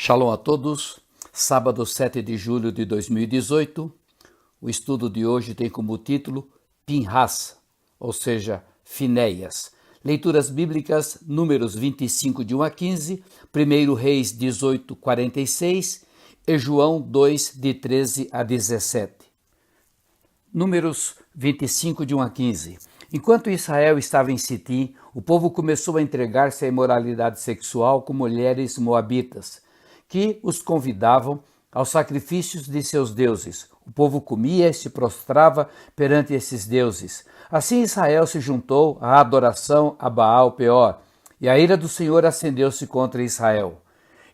Shalom a todos, sábado 7 de julho de 2018, o estudo de hoje tem como título Pinhas, ou seja, Finéias. Leituras bíblicas, Números 25, de 1 a 15, 1 Reis 18, 46 e João 2, de 13 a 17. Números 25, de 1 a 15. Enquanto Israel estava em Sitim, o povo começou a entregar-se à imoralidade sexual com mulheres moabitas, que os convidavam aos sacrifícios de seus deuses. O povo comia e se prostrava perante esses deuses. Assim Israel se juntou à adoração a Baal-Peor, e a ira do Senhor acendeu-se contra Israel.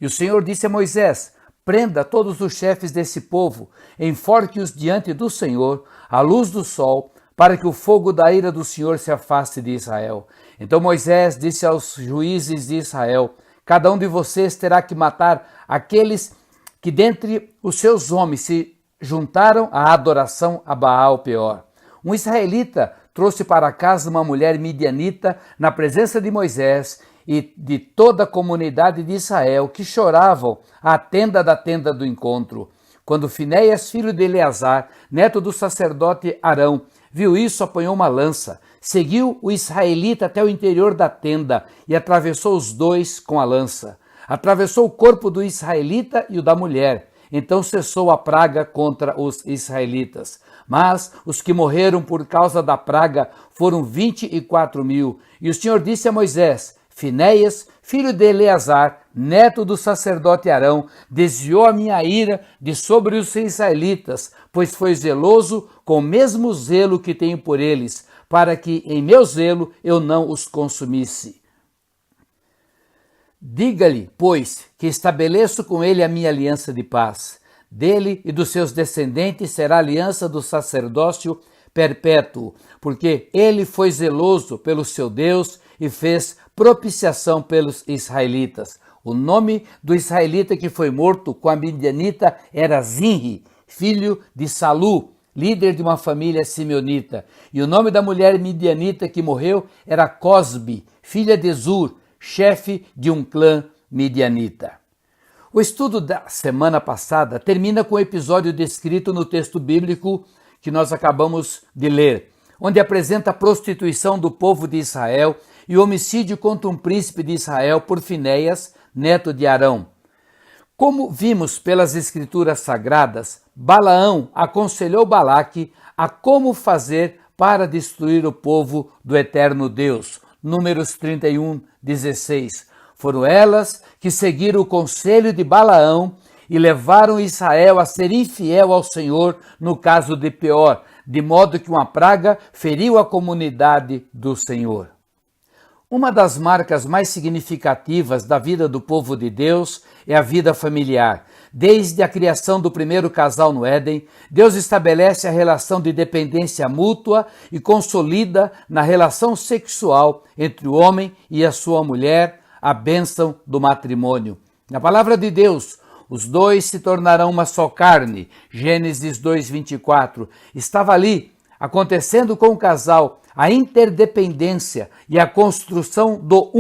E o Senhor disse a Moisés: prenda todos os chefes desse povo, enforque-os diante do Senhor, à luz do sol, para que o fogo da ira do Senhor se afaste de Israel. Então Moisés disse aos juízes de Israel: cada um de vocês terá que matar aqueles que dentre os seus homens se juntaram à adoração a Baal-Peor. Um israelita trouxe para casa uma mulher midianita na presença de Moisés e de toda a comunidade de Israel, que choravam à tenda do encontro. Quando Finéias, filho de Eleazar, neto do sacerdote Arão, viu isso, apanhou uma lança, seguiu o israelita até o interior da tenda e atravessou os dois com a lança. Atravessou o corpo do israelita e o da mulher. Então cessou a praga contra os israelitas. Mas os que morreram por causa da praga foram 24.000. E o Senhor disse a Moisés: Finéias, filho de Eleazar, neto do sacerdote Arão, desviou a minha ira de sobre os israelitas, pois foi zeloso com o mesmo zelo que tenho por eles, para que em meu zelo eu não os consumisse. Diga-lhe, pois, que estabeleço com ele a minha aliança de paz. Dele e dos seus descendentes será a aliança do sacerdócio perpétuo, porque ele foi zeloso pelo seu Deus e fez propiciação pelos israelitas. O nome do israelita que foi morto com a midianita era Zinri, filho de Salu, líder de uma família simeonita. E o nome da mulher midianita que morreu era Cosbi, filha de Zur, chefe de um clã midianita. O estudo da semana passada termina com o episódio descrito no texto bíblico que nós acabamos de ler, onde apresenta a prostituição do povo de Israel e o homicídio contra um príncipe de Israel por Finéias, neto de Arão. Como vimos pelas escrituras sagradas, Balaão aconselhou Balaque a como fazer para destruir o povo do eterno Deus. Números 31, 16. Foram elas que seguiram o conselho de Balaão e levaram Israel a ser infiel ao Senhor no caso de Peor, de modo que uma praga feriu a comunidade do Senhor. Uma das marcas mais significativas da vida do povo de Deus é a vida familiar. Desde a criação do primeiro casal no Éden, Deus estabelece a relação de dependência mútua e consolida na relação sexual entre o homem e a sua mulher a bênção do matrimônio. Na palavra de Deus, os dois se tornarão uma só carne. Gênesis 2:24. Estava ali, acontecendo com o casal, a interdependência e a construção do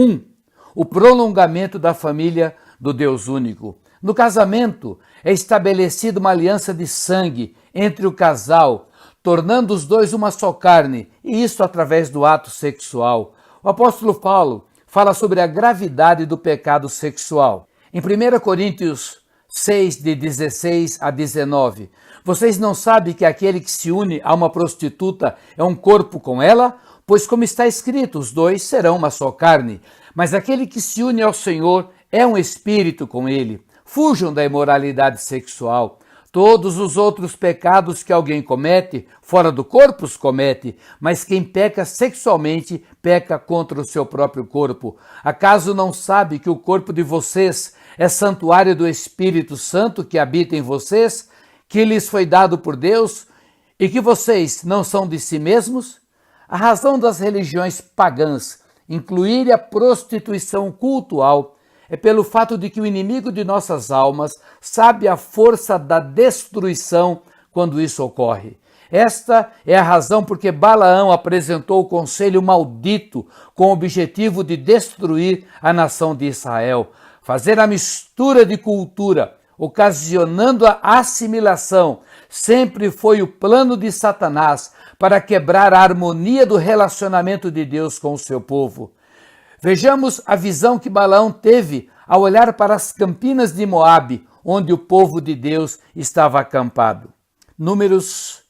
o prolongamento da família do Deus único. No casamento, é estabelecida uma aliança de sangue entre o casal, tornando os dois uma só carne, e isso através do ato sexual. O apóstolo Paulo fala sobre a gravidade do pecado sexual. Em 1 Coríntios 6, de 16 a 19, vocês não sabem que aquele que se une a uma prostituta é um corpo com ela? Pois como está escrito, os dois serão uma só carne. Mas aquele que se une ao Senhor é um espírito com ele. Fujam da imoralidade sexual. Todos os outros pecados que alguém comete, fora do corpo os comete, mas quem peca sexualmente, peca contra o seu próprio corpo. Acaso não sabe que o corpo de vocês é santuário do Espírito Santo que habita em vocês, que lhes foi dado por Deus, e que vocês não são de si mesmos? A razão das religiões pagãs incluir a prostituição cultual é pelo fato de que o inimigo de nossas almas sabe a força da destruição quando isso ocorre. Esta é a razão porque Balaão apresentou o conselho maldito com o objetivo de destruir a nação de Israel. Fazer a mistura de cultura, ocasionando a assimilação, sempre foi o plano de Satanás para quebrar a harmonia do relacionamento de Deus com o seu povo. Vejamos a visão que Balaão teve ao olhar para as campinas de Moabe, onde o povo de Deus estava acampado. Números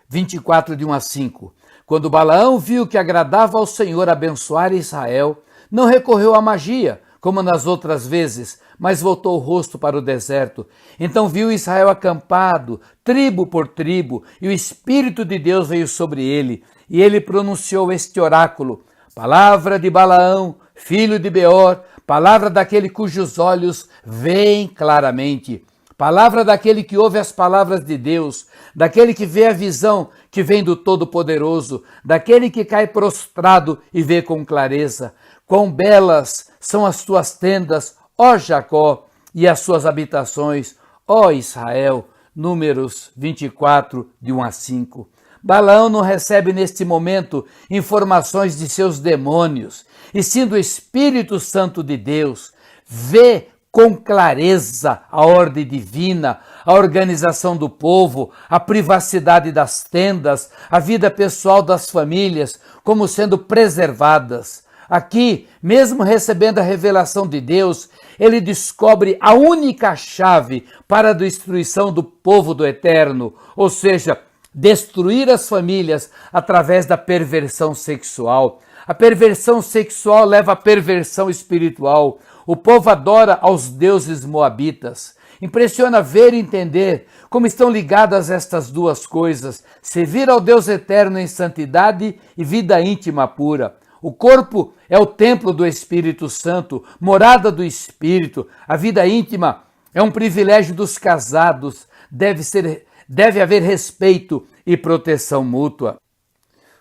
24, de 1 a 5. Quando Balaão viu que agradava ao Senhor abençoar Israel, não recorreu à magia, como nas outras vezes, mas voltou o rosto para o deserto. Então viu Israel acampado, tribo por tribo, e o Espírito de Deus veio sobre ele, e ele pronunciou este oráculo: palavra de Balaão, filho de Beor, palavra daquele cujos olhos veem claramente, palavra daquele que ouve as palavras de Deus, daquele que vê a visão que vem do Todo-Poderoso, daquele que cai prostrado e vê com clareza. Quão belas são as tuas tendas, ó Jacó, e as suas habitações, ó Israel. Números 24, de 1 a 5. Balaão não recebe neste momento informações de seus demônios, e sim do Espírito Santo de Deus. Vê com clareza a ordem divina, a organização do povo, a privacidade das tendas, a vida pessoal das famílias, como sendo preservadas. Aqui, mesmo recebendo a revelação de Deus, ele descobre a única chave para a destruição do povo do Eterno, ou seja, destruir as famílias através da perversão sexual. A perversão sexual leva à perversão espiritual. O povo adora aos deuses moabitas. Impressiona ver e entender como estão ligadas estas duas coisas: servir ao Deus eterno em santidade e vida íntima pura. O corpo é o templo do Espírito Santo, morada do Espírito. A vida íntima é um privilégio dos casados. Deve haver respeito e proteção mútua.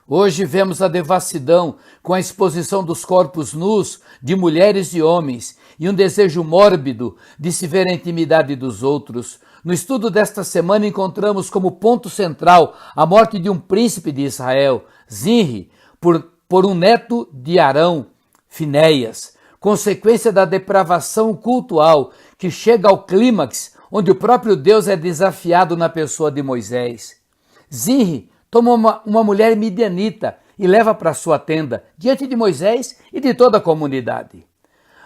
Hoje vemos a devassidão com a exposição dos corpos nus de mulheres e homens e um desejo mórbido de se ver a intimidade dos outros. No estudo desta semana encontramos como ponto central a morte de um príncipe de Israel, Zinri, por um neto de Arão, Finéias, consequência da depravação cultual que chega ao clímax, onde o próprio Deus é desafiado na pessoa de Moisés. Zinri toma uma mulher midianita e leva para sua tenda, diante de Moisés e de toda a comunidade.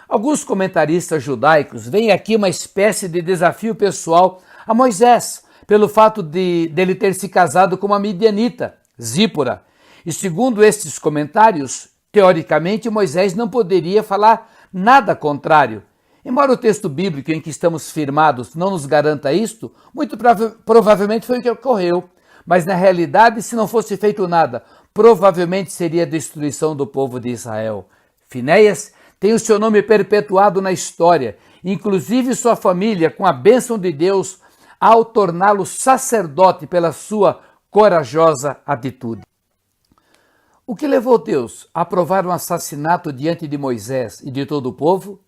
Alguns comentaristas judaicos veem aqui uma espécie de desafio pessoal a Moisés, pelo fato dele ter se casado com uma midianita, Zípora. E segundo estes comentários, teoricamente Moisés não poderia falar nada contrário. Embora o texto bíblico em que estamos firmados não nos garanta isto, muito provavelmente foi o que ocorreu. Mas na realidade, se não fosse feito nada, provavelmente seria a destruição do povo de Israel. Finéias tem o seu nome perpetuado na história, inclusive sua família, com a bênção de Deus, ao torná-lo sacerdote pela sua corajosa atitude. O que levou Deus a aprovar um assassinato diante de Moisés e de todo o povo?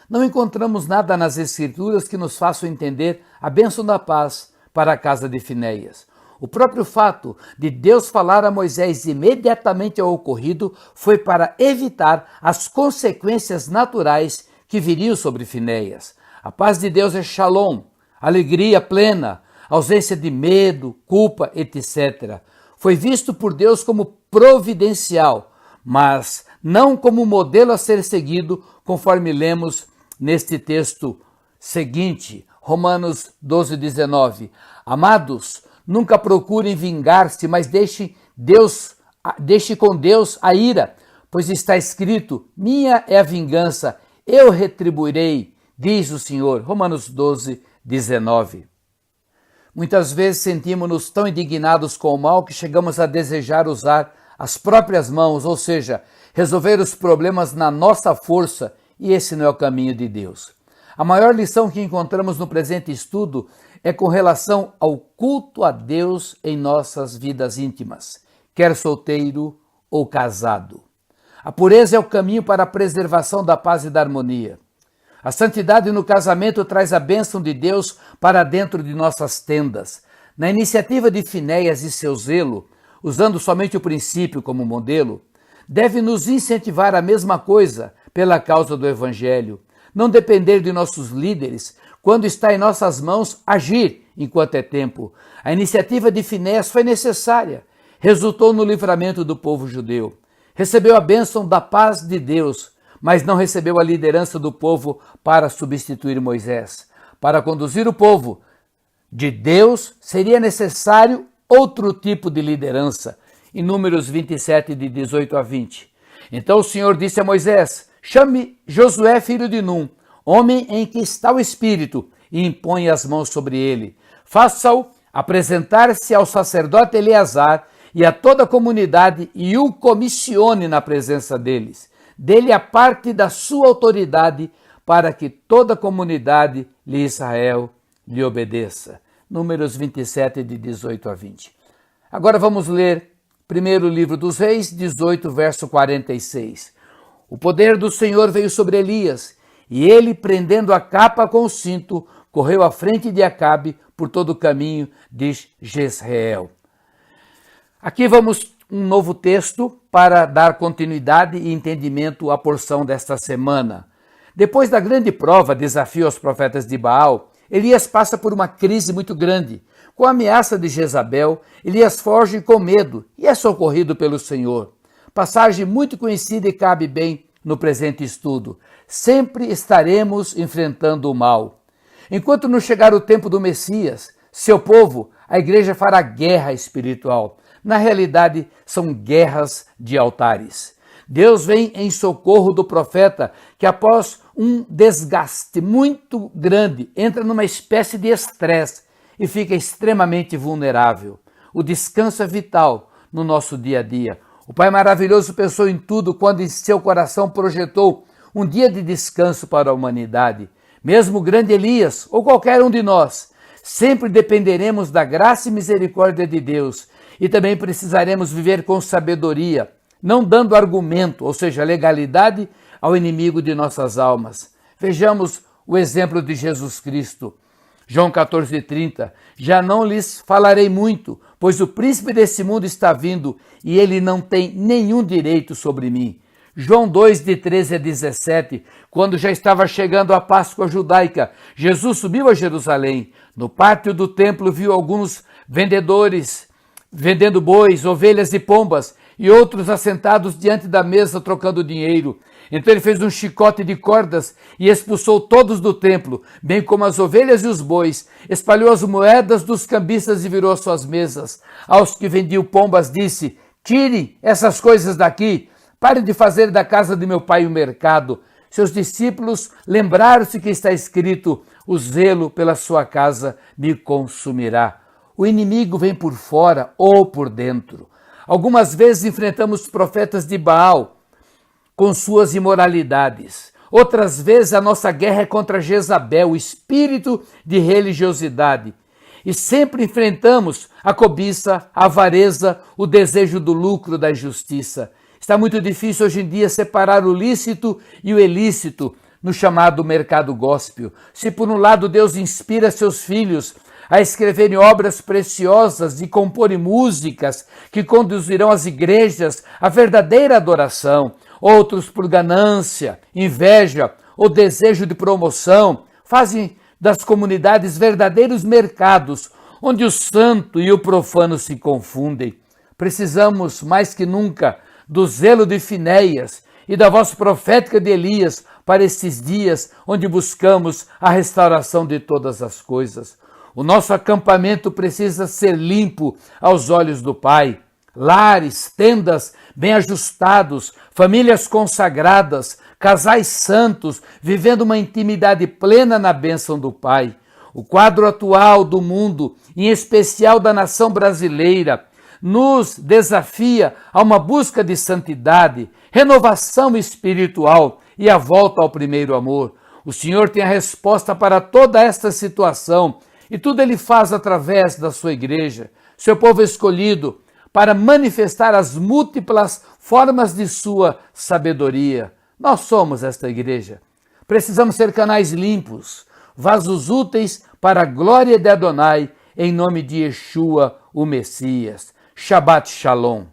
Não encontramos nada nas Escrituras que nos façam entender a bênção da paz para a casa de Finéias. O próprio fato de Deus falar a Moisés imediatamente ao ocorrido foi para evitar as consequências naturais que viriam sobre Finéias. A paz de Deus é shalom, alegria plena, ausência de medo, culpa, etc. Foi visto por Deus como providencial, mas não como modelo a ser seguido, conforme lemos neste texto seguinte, Romanos 12:19. Amados, nunca procurem vingar-se, mas deixe com Deus a ira, pois está escrito: minha é a vingança, eu retribuirei, diz o Senhor. Romanos 12:19. Muitas vezes sentimos-nos tão indignados com o mal que chegamos a desejar usar as próprias mãos, ou seja, resolver os problemas na nossa força, e esse não é o caminho de Deus. A maior lição que encontramos no presente estudo é com relação ao culto a Deus em nossas vidas íntimas, quer solteiro ou casado. A pureza é o caminho para a preservação da paz e da harmonia. A santidade no casamento traz a bênção de Deus para dentro de nossas tendas. Na iniciativa de Finéias e seu zelo, usando somente o princípio como modelo, deve nos incentivar a mesma coisa pela causa do Evangelho. não depender de nossos líderes, quando está em nossas mãos agir enquanto é tempo. A iniciativa de Finéias foi necessária, resultou no livramento do povo judeu. Recebeu a bênção da paz de Deus, mas não recebeu a liderança do povo para substituir Moisés. Para conduzir o povo de Deus, seria necessário outro tipo de liderança, em Números 27, de 18 a 20. Então o Senhor disse a Moisés: chame Josué, filho de Num, homem em que está o Espírito, e impõe as mãos sobre ele. Faça-o apresentar-se ao sacerdote Eleazar e a toda a comunidade e o comissione na presença deles. Dê-lhe a parte da sua autoridade para que toda a comunidade de Israel lhe obedeça. Números 27, de 18 a 20. Agora vamos ler primeiro livro dos Reis, 18, verso 46. O poder do Senhor veio sobre Elias, e ele, prendendo a capa com o cinto, correu à frente de Acabe por todo o caminho de Jezreel. Aqui vamos um novo texto para dar continuidade e entendimento à porção desta semana. Depois da grande prova, desafio aos profetas de Baal, Elias passa por uma crise muito grande. Com a ameaça de Jezabel, Elias foge com medo e é socorrido pelo Senhor. Passagem muito conhecida e cabe bem no presente estudo. Sempre estaremos enfrentando o mal. Enquanto não chegar o tempo do Messias, seu povo, a igreja fará guerra espiritual. Na realidade, são guerras de altares. Deus vem em socorro do profeta que, após um desgaste muito grande, entra numa espécie de estresse e fica extremamente vulnerável. O descanso é vital no nosso dia a dia. O Pai maravilhoso pensou em tudo quando em seu coração projetou um dia de descanso para a humanidade. Mesmo o grande Elias, ou qualquer um de nós, sempre dependeremos da graça e misericórdia de Deus e também precisaremos viver com sabedoria, não dando argumento, ou seja, legalidade, ao inimigo de nossas almas. Vejamos o exemplo de Jesus Cristo. João 14,30, já não lhes falarei muito, pois o príncipe desse mundo está vindo e ele não tem nenhum direito sobre mim. João 2, de 13 a 17, quando já estava chegando a Páscoa judaica, Jesus subiu a Jerusalém. No pátio do templo viu alguns vendedores vendendo bois, ovelhas e pombas, e outros assentados diante da mesa trocando dinheiro. Então ele fez um chicote de cordas e expulsou todos do templo, bem como as ovelhas e os bois. Espalhou as moedas dos cambistas e virou as suas mesas. Aos que vendiam pombas disse: tirem essas coisas daqui, parem de fazer da casa de meu pai um mercado. Seus discípulos lembraram-se que está escrito: o zelo pela sua casa me consumirá. O inimigo vem por fora ou por dentro. Algumas vezes enfrentamos profetas de Baal com suas imoralidades. Outras vezes a nossa guerra é contra Jezabel, o espírito de religiosidade. E sempre enfrentamos a cobiça, a avareza, o desejo do lucro, da injustiça. Está muito difícil hoje em dia separar o lícito e o ilícito no chamado mercado gospel. Se por um lado Deus inspira seus filhos a escreverem obras preciosas e comporem músicas que conduzirão as igrejas à verdadeira adoração, outros por ganância, inveja ou desejo de promoção fazem das comunidades verdadeiros mercados onde o santo e o profano se confundem. Precisamos mais que nunca do zelo de Finéias e da voz profética de Elias para esses dias onde buscamos a restauração de todas as coisas. O nosso acampamento precisa ser limpo aos olhos do Pai. Lares, tendas bem ajustados, famílias consagradas, casais santos, vivendo uma intimidade plena na bênção do Pai. O quadro atual do mundo, em especial da nação brasileira, nos desafia a uma busca de santidade, renovação espiritual e a volta ao primeiro amor. O Senhor tem a resposta para toda esta situação e tudo Ele faz através da sua igreja, seu povo escolhido, para manifestar as múltiplas formas de sua sabedoria. Nós somos esta igreja. Precisamos ser canais limpos, vasos úteis para a glória de Adonai, em nome de Yeshua, o Messias. Shabbat Shalom.